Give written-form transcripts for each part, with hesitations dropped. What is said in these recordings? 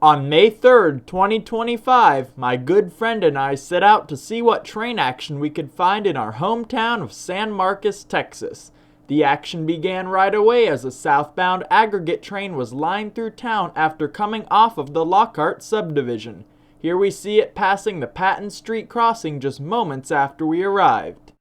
On May 3rd, 2025, my good friend and I set out to see what train action we could find in our hometown of San Marcos, Texas. The action began right away as a southbound aggregate train was lined through town after coming off of the Lockhart subdivision. Here we see it passing the Patton Street crossing just moments after we arrived.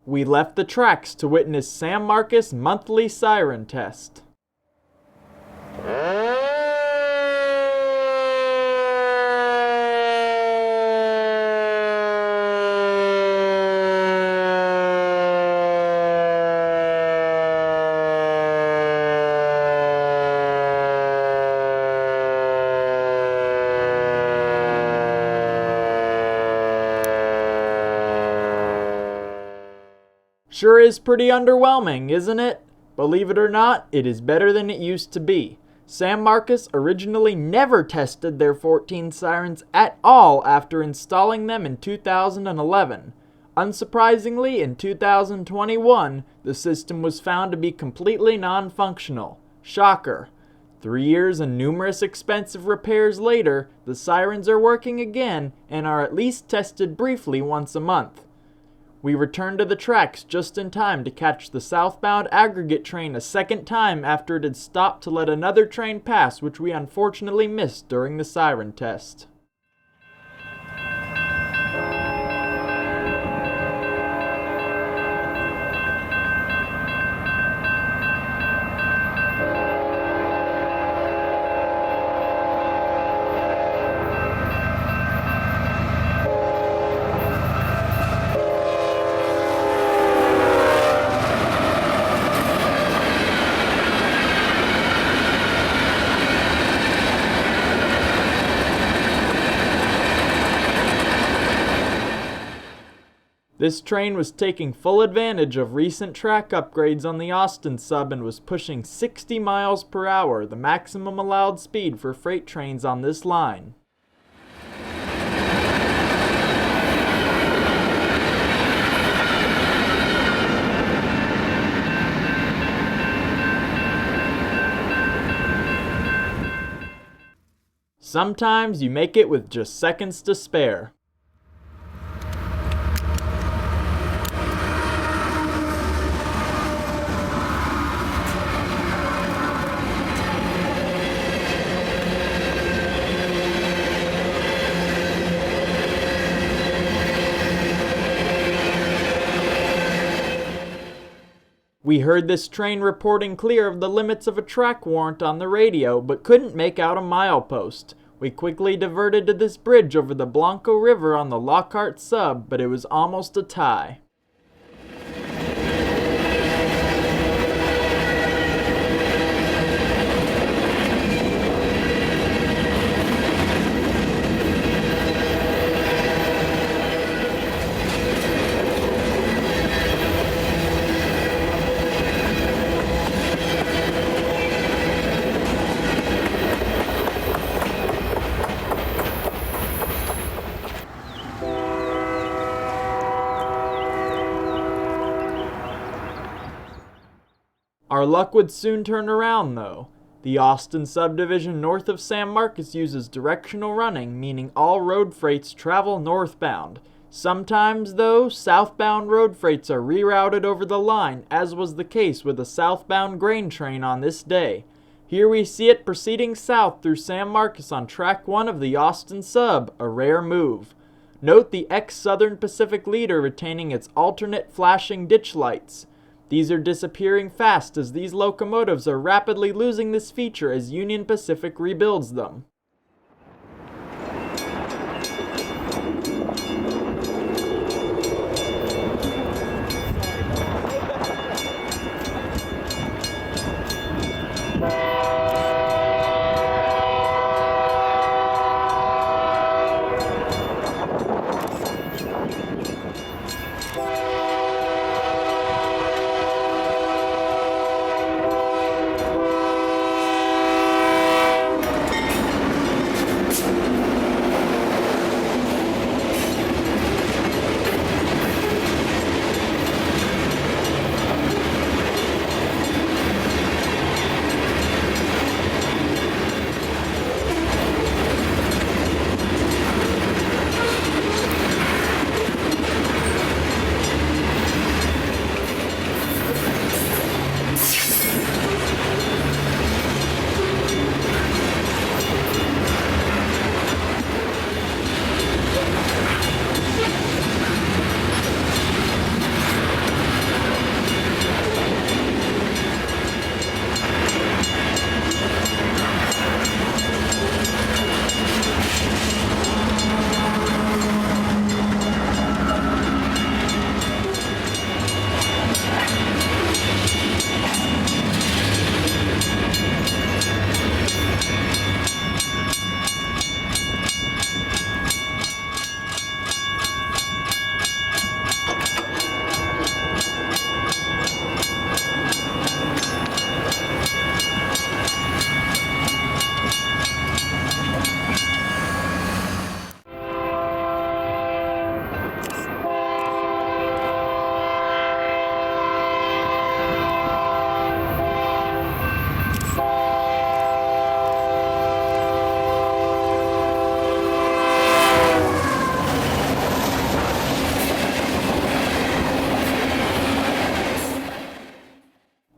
We left the tracks to witness San Marcos' monthly Siren Test. Sure is pretty underwhelming, isn't it? Believe it or not, it is better than it used to be. San Marcos originally never tested their 14 sirens at all after installing them in 2011. Unsurprisingly, in 2021, the system was found to be completely non-functional. Shocker. 3 years and numerous expensive repairs later, the sirens are working again and are at least tested briefly once a month. We returned to the tracks just in time to catch the southbound aggregate train a second time after it had stopped to let another train pass, which we unfortunately missed during the siren test. This train was taking full advantage of recent track upgrades on the Austin sub and was pushing 60 miles per hour, the maximum allowed speed for freight trains on this line. Sometimes you make it with just seconds to spare. We heard this train reporting clear of the limits of a track warrant on the radio, but couldn't make out a milepost. We quickly diverted to this bridge over the Blanco River on the Lockhart sub, but it was almost a tie. Our luck would soon turn around though. The Austin subdivision north of San Marcos uses directional running, meaning all road freights travel northbound. Sometimes, though, southbound road freights are rerouted over the line, as was the case with a southbound grain train on this day. Here we see it proceeding south through San Marcos on track 1 of the Austin sub, a rare move. Note the ex-Southern Pacific leader retaining its alternate flashing ditch lights. These are disappearing fast as these locomotives are rapidly losing this feature as Union Pacific rebuilds them.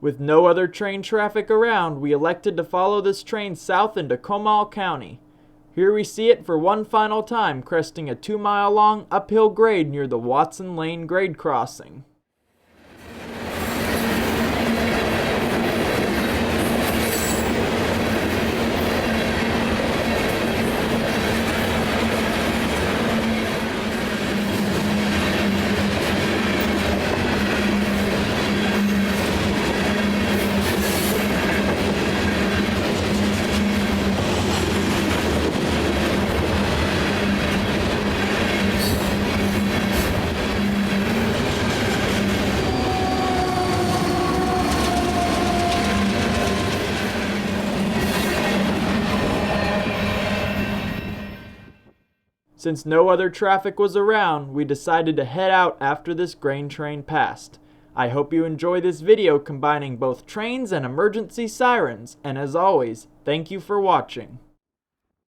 With no other train traffic around, we elected to follow this train south into Comal County. Here we see it for one final time, cresting a 2-mile-long uphill grade near the Watson Lane grade crossing. Since no other traffic was around, we decided to head out after this grain train passed. I hope you enjoy this video combining both trains and emergency sirens, and as always, thank you for watching.